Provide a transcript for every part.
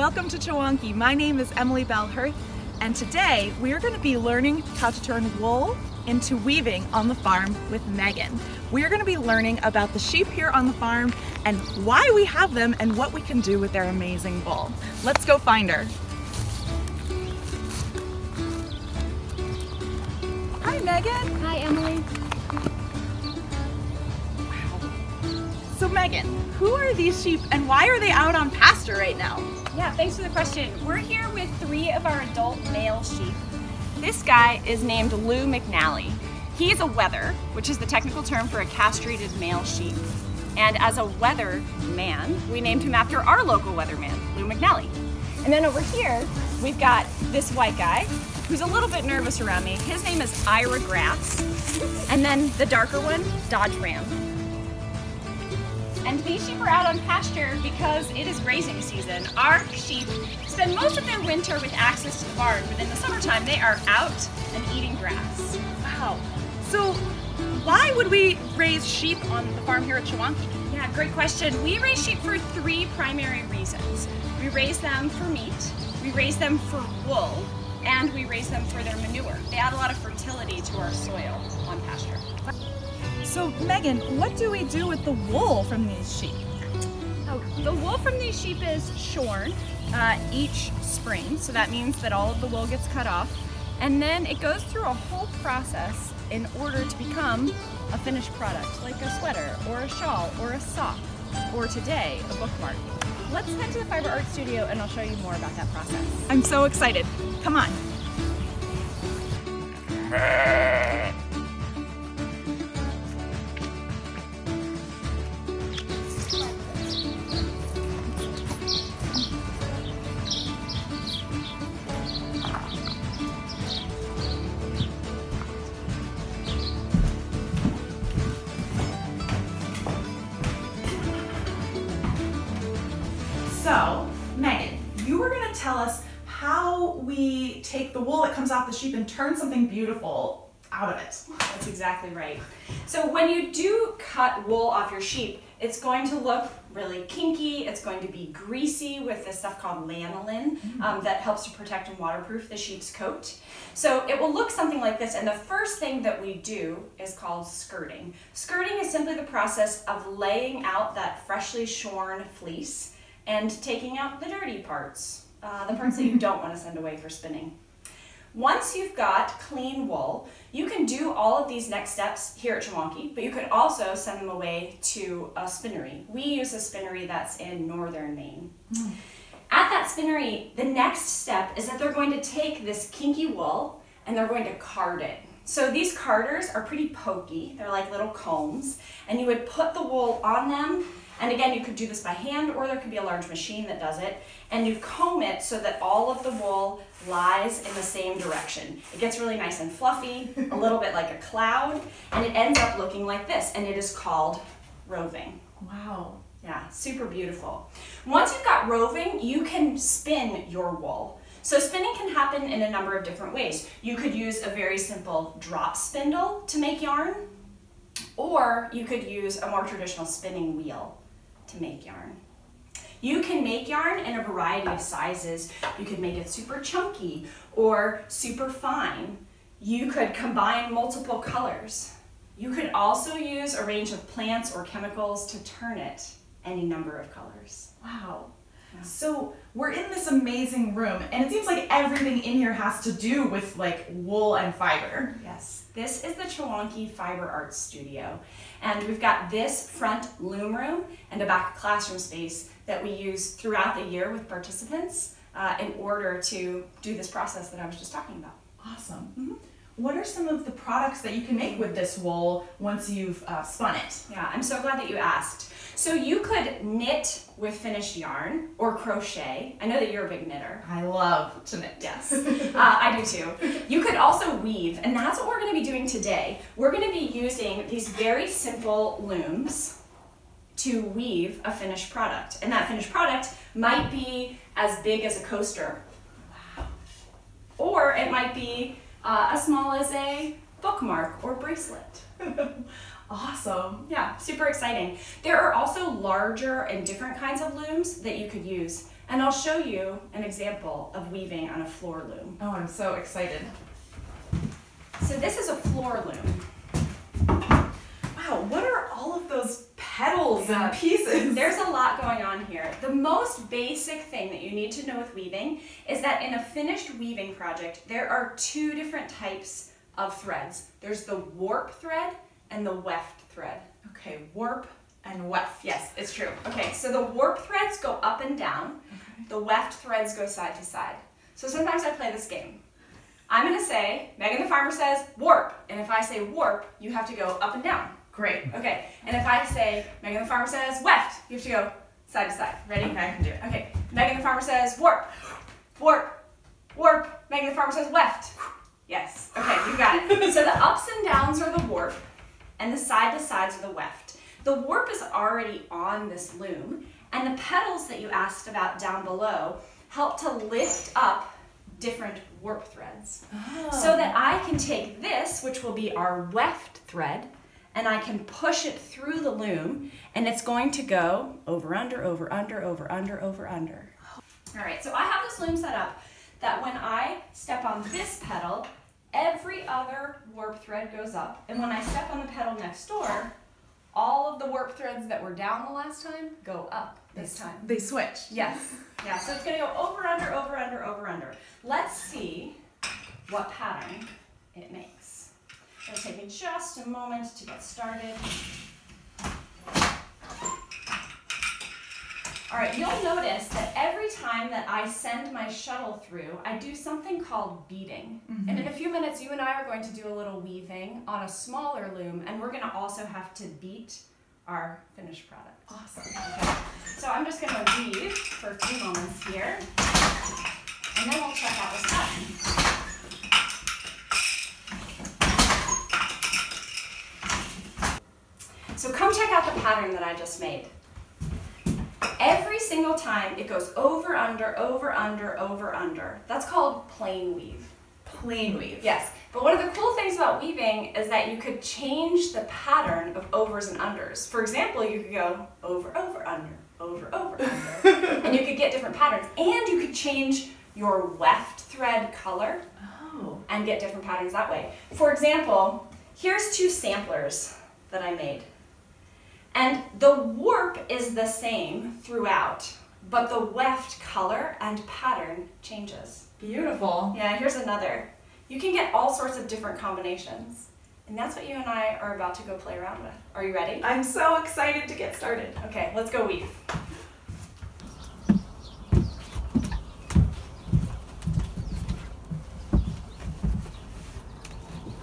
Welcome to Chewonki. My name is Emily Bell-Hoerth, and today we are going to be learning how to turn wool into weaving on the farm with Megan. We are going to be learning about the sheep here on the farm and why we have them and what we can do with their amazing wool. Let's go find her. Hi Megan. Hi Emily. So Megan, who are these sheep and why are they out on pasture right now? Yeah, thanks for the question. We're here with 3 of our adult male sheep. This guy is named Lou McNally. He is a wether, which is the technical term for a castrated male sheep. And as a wether man, we named him after our local weatherman, Lou McNally. And then over here, we've got this white guy, who's a little bit nervous around me. His name is Ira Grass. And then the darker one, Dodge Ram. And these sheep are out on pasture because it is grazing season. Our sheep spend most of their winter with access to the barn, but in the summertime they are out and eating grass. Wow. So why would we raise sheep on the farm here at Chewonki? Yeah, great question. We raise sheep for 3 primary reasons. We raise them for meat, we raise them for wool, and we raise them for their manure. They add a lot of fertility to our soil on pasture. So Megan, what do we do with the wool from these sheep? Oh, the wool from these sheep is shorn each spring, so that means that all of the wool gets cut off, and then it goes through a whole process in order to become a finished product, like a sweater, or a shawl, or a sock, or today, a bookmark. Let's head to the Fiber Art Studio and I'll show you more about that process. I'm so excited. Come on. So, Megan, you were going to tell us how we take the wool that comes off the sheep and turn something beautiful out of it. That's exactly right. So when you do cut wool off your sheep, it's going to look really kinky, it's going to be greasy with this stuff called lanolin that helps to protect and waterproof the sheep's coat. So it will look something like this, and the first thing that we do is called skirting. Skirting is simply the process of laying out that freshly shorn fleece and taking out the dirty parts, the parts that you don't want to send away for spinning. Once you've got clean wool, you can do all of these next steps here at Chewonki, but you could also send them away to a spinnery. We use a spinnery that's in northern Maine. At that spinnery, the next step is that they're going to take this kinky wool and they're going to card it. So these carders are pretty pokey, they're like little combs, and you would put the wool on them. And again, you could do this by hand, or there could be a large machine that does it. And you comb it so that all of the wool lies in the same direction. It gets really nice and fluffy, a little bit like a cloud, and it ends up looking like this, and it is called roving. Wow. Yeah, super beautiful. Once you've got roving, you can spin your wool. So spinning can happen in a number of different ways. You could use a very simple drop spindle to make yarn, or you could use a more traditional spinning wheel to make yarn. You can make yarn in a variety of sizes. You could make it super chunky or super fine. You could combine multiple colors. You could also use a range of plants or chemicals to turn it any number of colors. Wow. Yeah. So we're in this amazing room and it seems like everything in here has to do with like wool and fiber. Yes, this is the Chewonki Fiber Art Studio. And we've got this front loom room and a back classroom space that we use throughout the year with participants in order to do this process that I was just talking about. Awesome. What are some of the products that you can make with this wool once you've spun it? Yeah, I'm so glad that you asked. So you could knit with finished yarn or crochet. I know that you're a big knitter. I love to knit. Yes, I do too. You could also weave, and that's what we're going to be doing today. We're going to be using these very simple looms to weave a finished product. And that finished product might be as big as a coaster. Wow. Or it might be as small as a bookmark or bracelet. Awesome. Yeah, super exciting. There are also larger and different kinds of looms that you could use. and I'll show you an example of weaving on a floor loom. Oh, I'm so excited. So this is a floor loom. Wow, what are all of those petals and pieces? There's a lot going on here. The most basic thing that you need to know with weaving is that in a finished weaving project, there are two different types of threads. There's the warp thread and the weft thread. Okay, warp and weft. Yes, it's true. Okay, so the warp threads go up and down. Okay. The weft threads go side to side. So sometimes I play this game. I'm gonna say, Megan the farmer says warp, and if I say warp, you have to go up and down. Great. Okay, and if I say, Megan the farmer says weft, you have to go side to side. Ready? Okay, I can do it. Okay, Megan the farmer says warp, warp, warp. Megan the farmer says weft. Yes, okay, you got it. So the ups and downs are the warp, and the side to sides are the weft. The warp is already on this loom, and the petals that you asked about down below help to lift up different warp threads. Oh. So that I can take this, which will be our weft thread, and I can push it through the loom, and it's going to go over, under, over, under, over, under, over, under. All right, so I have this loom set up that when I step on this petal, every other warp thread goes up, and when I step on the petal next door, all of the warp threads that were down the last time go up this time. They switch. Yes. Yeah, so it's going to go over, under, over, under, over, under. Let's see what pattern it makes. It'll take me just a moment to get started. All right, you'll notice that every time that I send my shuttle through, I do something called beading. And in a few minutes, you and I are going to do a little weaving on a smaller loom, and we're going to also have to beat our finished product. Awesome. Okay. So I'm just going to weave for a few moments here, and then we'll check out this pattern. So come check out the pattern that I just made. Every single time it goes over, under, over, under, over, under. That's called plain weave. Plain weave. Yes, but one of the cool things about weaving is that you could change the pattern of overs and unders. For example, you could go over, over, under, over, over, under, and you could get different patterns. And you could change your weft thread color and get different patterns that way. For example, here's two samplers that I made. And the warp is the same throughout, but the weft color and pattern changes. Beautiful. Yeah, here's another. You can get all sorts of different combinations. And that's what you and I are about to go play around with. Are you ready? I'm so excited to get started. Okay, let's go weave.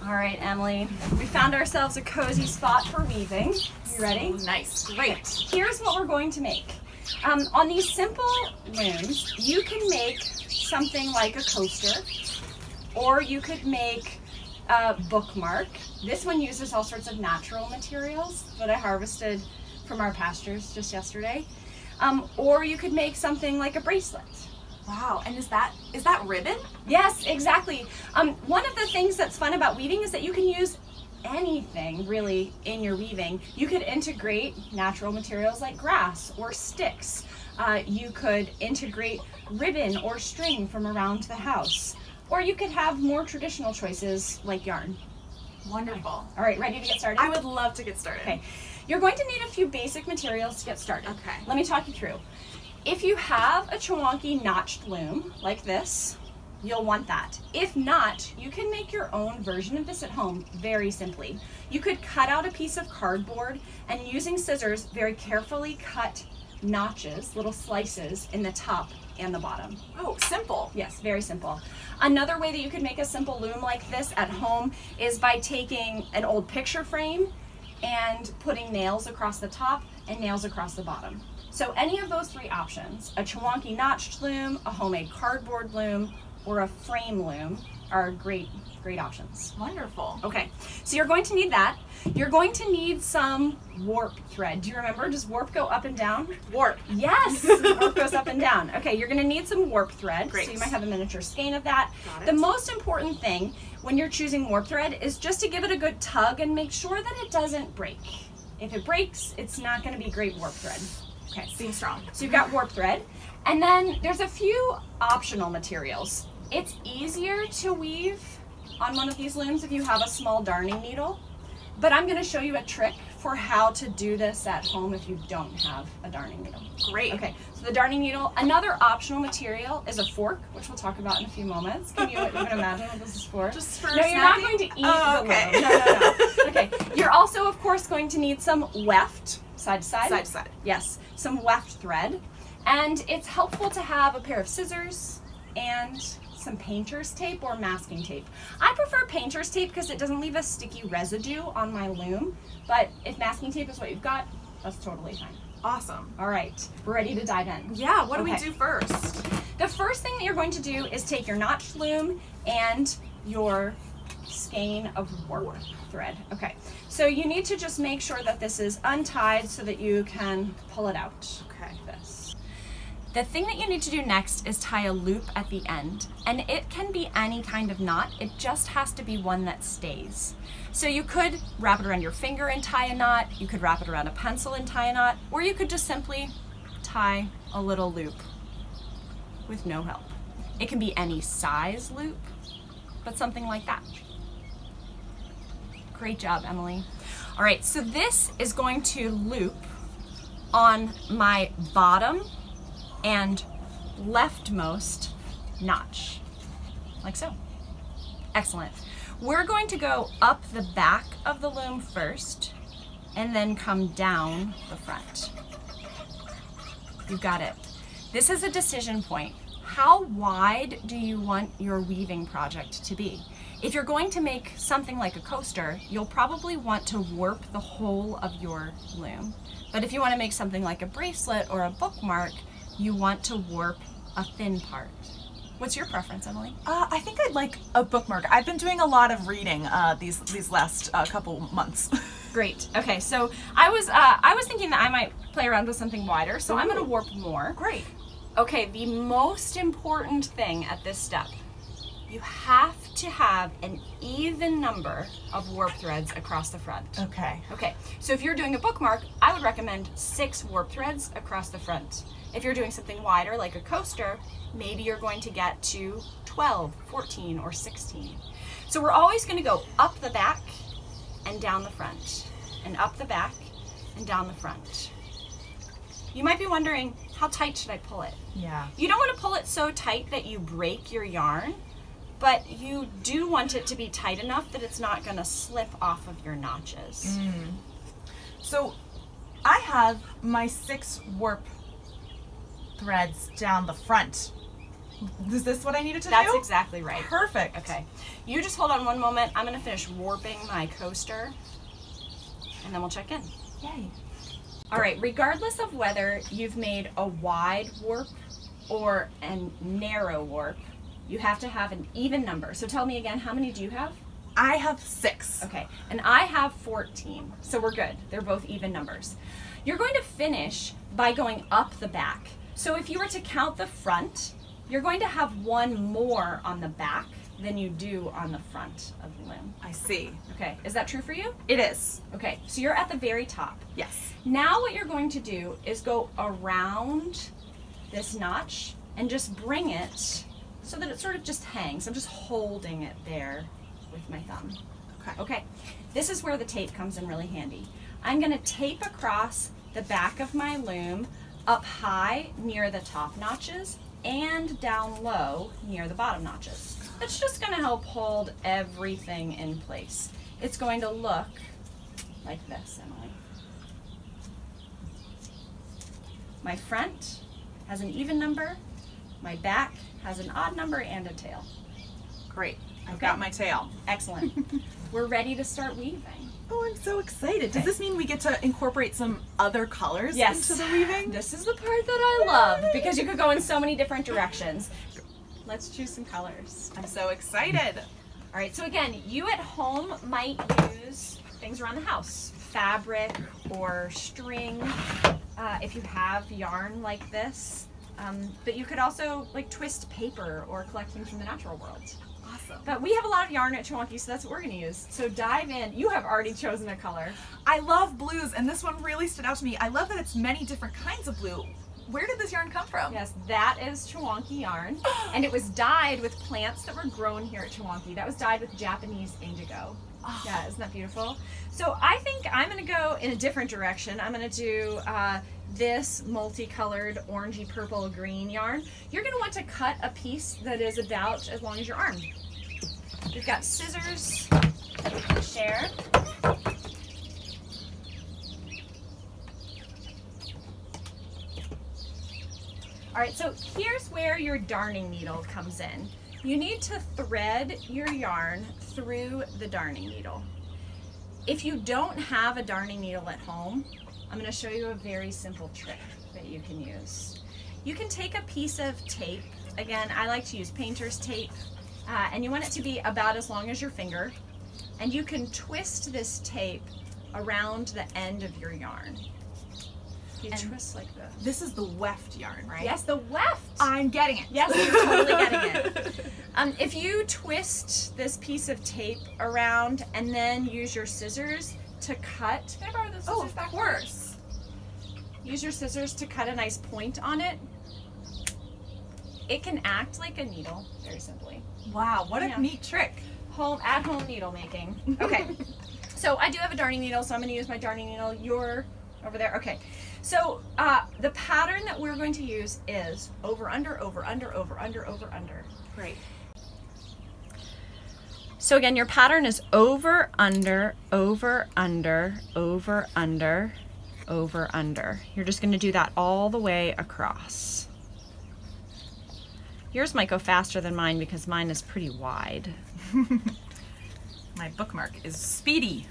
All right, Emily, we found ourselves a cozy spot for weaving. You ready? Nice, great. Here's what we're going to make. On these simple looms, you can make something like a coaster, or you could make a bookmark. This one uses all sorts of natural materials that I harvested from our pastures just yesterday. Or you could make something like a bracelet. Wow, and is that ribbon? Yes, exactly. One of the things that's fun about weaving is that you can use anything really in your weaving. You could integrate natural materials like grass or sticks. You could integrate ribbon or string from around the house. Or you could have more traditional choices like yarn. Wonderful. All right, ready to get started? I would love to get started. Okay, you're going to need a few basic materials to get started. Okay. Let me talk you through. If you have a Chewonki notched loom like this, you'll want that. If not, you can make your own version of this at home very simply. You could cut out a piece of cardboard and using scissors very carefully cut notches, little slices in the top and the bottom. Oh, simple. Yes, very simple. Another way that you could make a simple loom like this at home is by taking an old picture frame and putting nails across the top and nails across the bottom. So any of those three options, a Chewonki notched loom, a homemade cardboard loom, or a frame loom are great options. Wonderful. Okay, so you're going to need that. You're going to need some warp thread. Do you remember? Does warp go up and down? Warp. Yes, warp goes up and down. Okay, you're going to need some warp thread. Great. So you might have a miniature skein of that. Got it. The most important thing when you're choosing warp thread is just to give it a good tug and make sure that it doesn't break. If it breaks, it's not going to be great warp thread. Okay. Seems strong. So you've got warp thread, and then there's a few optional materials. It's easier to weave on one of these looms if you have a small darning needle, but I'm going to show you a trick for how to do this at home if you don't have a darning needle. Great. Okay, so the darning needle, another optional material is a fork, which we'll talk about in a few moments. Can you even imagine what this is for? Just for No, you're not going to eat the okay. loom. No. Okay, you're also, of course, going to need some weft, side to side. Side to side. Yes, some weft thread. And it's helpful to have a pair of scissors and some painter's tape or masking tape. I prefer painter's tape because it doesn't leave a sticky residue on my loom, but if masking tape is what you've got, that's totally fine. Awesome. All right, we're ready to dive in. Yeah, what do we Okay. do first? The first thing that you're going to do is take your notched loom and your skein of warp thread. Okay, so you need to just make sure that this is untied so that you can pull it out. Okay. This. The thing that you need to do next is tie a loop at the end, and it can be any kind of knot. It just has to be one that stays. So you could wrap it around your finger and tie a knot, you could wrap it around a pencil and tie a knot, or you could just simply tie a little loop with no help. It can be any size loop, but something like that. Great job, Emily. All right, so this is going to loop on my bottom and leftmost notch, like so. Excellent. We're going to go up the back of the loom first and then come down the front. You've got it. This is a decision point. How wide do you want your weaving project to be? If you're going to make something like a coaster, you'll probably want to warp the whole of your loom. But if you want to make something like a bracelet or a bookmark, you want to warp a thin part. What's your preference, Emily? I think I'd like a bookmark. I've been doing a lot of reading these last couple months. Great. Okay, so I was thinking that I might play around with something wider, so I'm going to warp more. Great. Okay, the most important thing at this step, you have to have an even number of warp threads across the front. Okay. Okay, so if you're doing a bookmark, I would recommend 6 warp threads across the front. If you're doing something wider like a coaster, maybe you're going to get to 12, 14, or 16. So we're always going to go up the back and down the front, and up the back and down the front. You might be wondering, how tight should I pull it? Yeah. You don't want to pull it so tight that you break your yarn, but you do want it to be tight enough that it's not going to slip off of your notches. So I have my 6 warp threads down the front. Is this what I needed to do? That's exactly right. Perfect. Okay, you just hold on one moment. I'm going to finish warping my coaster, and then we'll check in. Yay. All right, regardless of whether you've made a wide warp or a narrow warp, you have to have an even number. So tell me again, how many do you have? I have 6. Okay, and I have 14, so we're good. They're both even numbers. You're going to finish by going up the back. So if you were to count the front, you're going to have 1 more on the back than you do on the front of the loom. I see. Okay, is that true for you? It is. Okay, so you're at the very top. Yes. Now what you're going to do is go around this notch and just bring it so that it sort of just hangs. I'm just holding it there with my thumb. Okay. Okay, this is where the tape comes in really handy. I'm going to tape across the back of my loom up high near the top notches and down low near the bottom notches. It's just going to help hold everything in place. It's going to look like this, Emily. My front has an even number, my back has an odd number and a tail. Great. I've Okay. got my tail. Excellent. We're ready to start weaving. Oh, I'm so excited. Does this mean we get to incorporate some other colors Yes. into the weaving? This is the part that I love because you could go in so many different directions. Let's choose some colors. I'm so excited. All right, so again, you at home might use things around the house, fabric or string, if you have yarn like this. But you could also like twist paper or collect things from the natural world. Awesome. But we have a lot of yarn at Chewonki, so that's what we're going to use. So dive in. You have already chosen a color. I love blues, and this one really stood out to me. I love that it's many different kinds of blue. Where did this yarn come from? Yes, that is Chewonki yarn, and it was dyed with plants that were grown here at Chewonki. That was dyed with Japanese indigo. Oh. Yeah, isn't that beautiful? So I think I'm going to go in a different direction. I'm going to do this multicolored orangey purple green yarn. You're going to want to cut a piece that is about as long as your arm. We've got scissors to share. All right, so here's where your darning needle comes in. You need to thread your yarn through the darning needle. If you don't have a darning needle at home, I'm going to show you a very simple trick that you can use. You can take a piece of tape. Again, I like to use painter's tape, and you want it to be about as long as your finger, and you can twist this tape around the end of your yarn. You twist like this. This is the weft yarn, right? Yes, the weft. I'm getting it. Yes, you're totally getting it. If you twist this piece of tape around and then use your scissors to cut. Can I borrow the scissors back? Of course. Use your scissors to cut a nice point on it. It can act like a needle, very simply. Wow, what a neat trick. At-home needle making. Okay, so I do have a darning needle, so I'm going to use my darning needle. You're over there. Okay. So the pattern that we're going to use is over, under, over, under, over, under, over, under. Great. So again, your pattern is over, under, over, under, over, under, over, under. You're just going to do that all the way across. Yours might go faster than mine because mine is pretty wide. My bookmark is speedy.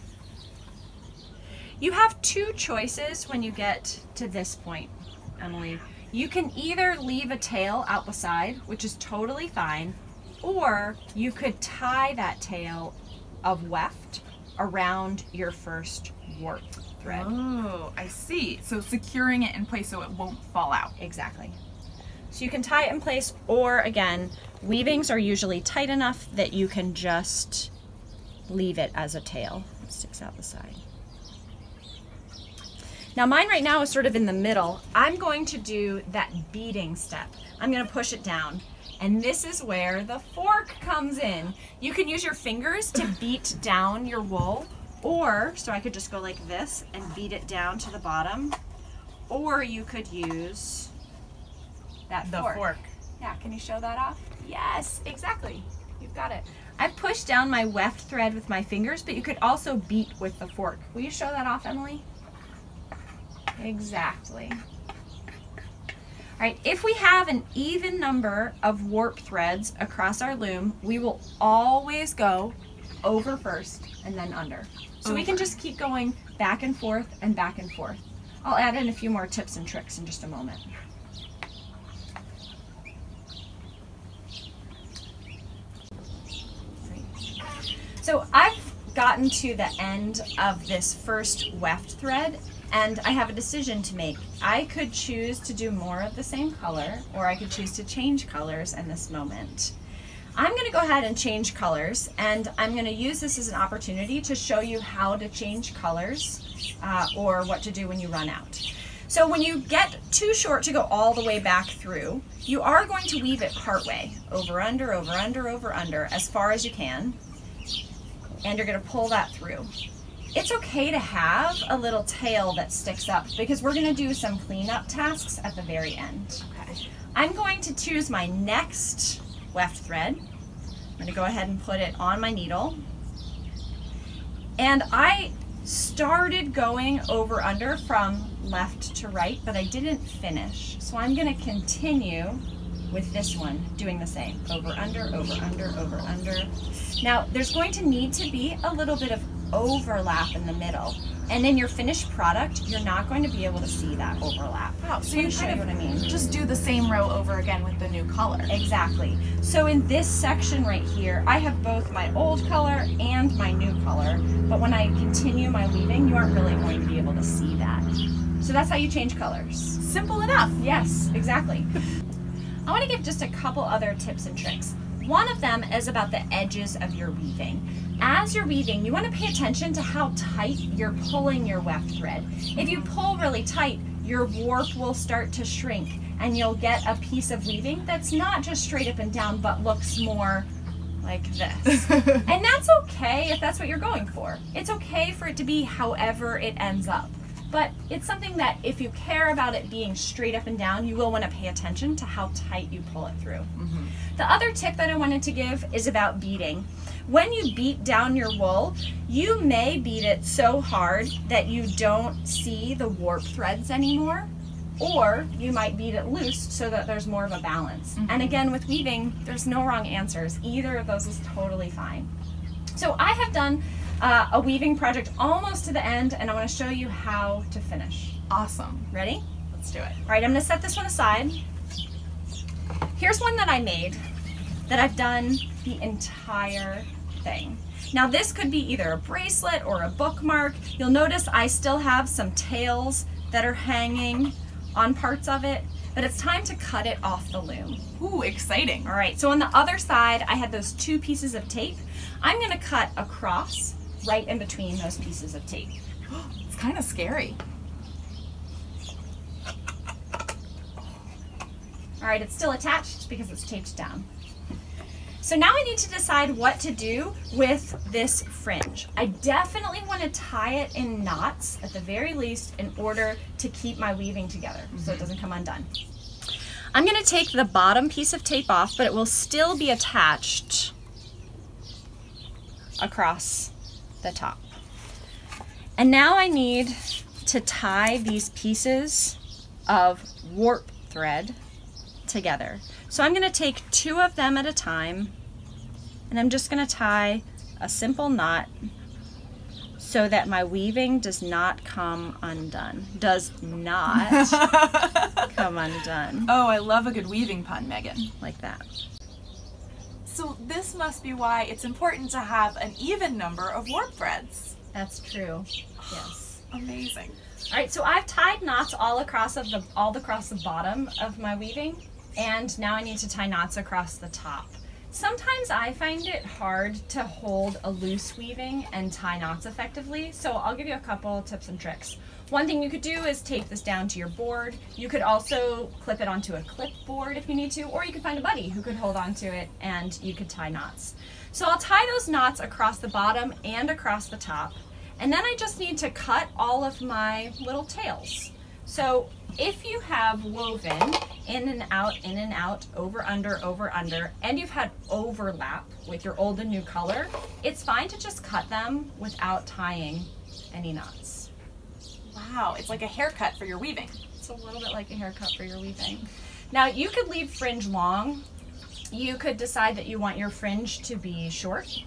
You have two choices when you get to this point, Emily. You can either leave a tail out the side, which is totally fine, or you could tie that tail of weft around your first warp thread. Oh, I see. So securing it in place so it won't fall out. Exactly. So you can tie it in place, or again, weavings are usually tight enough that you can just leave it as a tail. It sticks out the side. Now mine right now is sort of in the middle. I'm going to do that beading step. I'm going to push it down. And this is where the fork comes in. You can use your fingers to beat down your wool, or, so I could just go like this and beat it down to the bottom, or you could use that fork. Yeah, can you show that off? Yes, exactly. You've got it. I've pushed down my weft thread with my fingers, but you could also beat with the fork. Will you show that off, Emily? Exactly. All right, if we have an even number of warp threads across our loom, we will always go over first and then under. So we can just keep going back and forth and back and forth. I'll add in a few more tips and tricks in just a moment. So I've gotten to the end of this first weft thread, and I have a decision to make. I could choose to do more of the same color, or I could choose to change colors in this moment. I'm going to go ahead and change colors, and I'm going to use this as an opportunity to show you how to change colors or what to do when you run out. So when you get too short to go all the way back through, you are going to weave it partway, over, under, over, under, over, under, as far as you can, and you're going to pull that through. It's okay to have a little tail that sticks up because we're going to do some cleanup tasks at the very end. Okay. I'm going to choose my next weft thread. I'm going to go ahead and put it on my needle. And I started going over under from left to right, but I didn't finish. So I'm going to continue with this one, doing the same. Over, under, over, under, over, under. Now, there's going to need to be a little bit of overlap in the middle. And in your finished product, you're not going to be able to see that overlap. Wow, so you kind of just do the same row over again with the new color. Exactly. So in this section right here, I have both my old color and my new color, but when I continue my weaving, you aren't really going to be able to see that. So that's how you change colors. Simple enough. Yes, exactly. I want to give just a couple other tips and tricks. One of them is about the edges of your weaving. As you're weaving, you want to pay attention to how tight you're pulling your weft thread. If you pull really tight, your warp will start to shrink and you'll get a piece of weaving that's not just straight up and down, but looks more like this. And that's okay if that's what you're going for. It's okay for it to be however it ends up. But it's something that if you care about it being straight up and down, you will want to pay attention to how tight you pull it through. The other tip that I wanted to give is about beating. When you beat down your wool, you may beat it so hard that you don't see the warp threads anymore, or you might beat it loose so that there's more of a balance. And again, with weaving, there's no wrong answers. Either of those is totally fine. So I have done a weaving project almost to the end, and I want to show you how to finish. Awesome. Ready? Let's do it. All right, I'm going to set this one aside. Here's one that I made that I've done the entire thing. Now this could be either a bracelet or a bookmark. You'll notice I still have some tails that are hanging on parts of it, but it's time to cut it off the loom. Ooh, exciting. All right, so on the other side, I had those 2 pieces of tape. I'm gonna cut across right in between those pieces of tape. It's kind of scary. All right, it's still attached because it's taped down. So now I need to decide what to do with this fringe. I definitely want to tie it in knots at the very least in order to keep my weaving together so it doesn't come undone. I'm going to take the bottom piece of tape off, but it will still be attached across the top. And now I need to tie these pieces of warp thread together. So I'm going to take 2 of them at a time, and I'm just going to tie a simple knot so that my weaving does not come undone. Does not come undone. Oh, I love a good weaving pun, Megan. Like that. So this must be why it's important to have an even number of warp threads. That's true. Yes. Amazing. All right, so I've tied knots all across the bottom of my weaving, and now I need to tie knots across the top. Sometimes I find it hard to hold a loose weaving and tie knots effectively, so I'll give you a couple tips and tricks. One thing you could do is tape this down to your board. You could also clip it onto a clipboard if you need to, or you could find a buddy who could hold onto it and you could tie knots. So I'll tie those knots across the bottom and across the top, and then I just need to cut all of my little tails. So if you have woven in and out, over, under, and you've had overlap with your old and new color, it's fine to just cut them without tying any knots. Wow, it's like a haircut for your weaving. It's a little bit like a haircut for your weaving. Now you could leave fringe long. You could decide that you want your fringe to be short.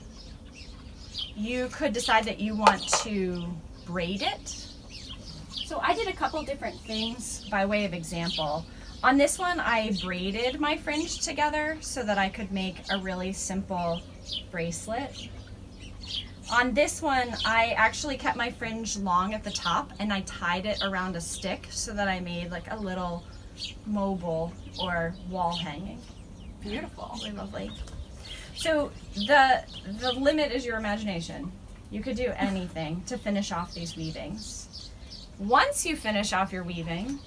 You could decide that you want to braid it. So I did a couple different things by way of example. On this one, I braided my fringe together so that I could make a really simple bracelet. On this one, I actually kept my fringe long at the top and I tied it around a stick so that I made like a little mobile or wall hanging. Beautiful. Really lovely. So the limit is your imagination. You could do anything to finish off these weavings. Once you finish off your weaving,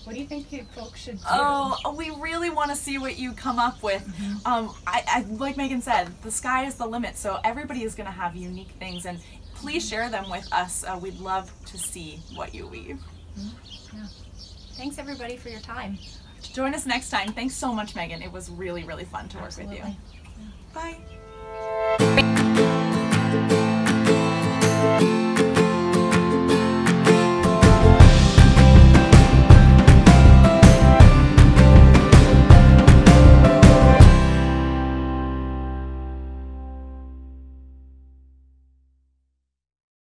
what do you think folks should do? Oh, we really want to see what you come up with. I like Megan said, the sky is the limit, so everybody is going to have unique things, and please share them with us. We'd love to see what you weave. Yeah. Thanks everybody for your time. Join us next time. Thanks so much, Megan. It was really, really fun to work with you. Yeah. Bye.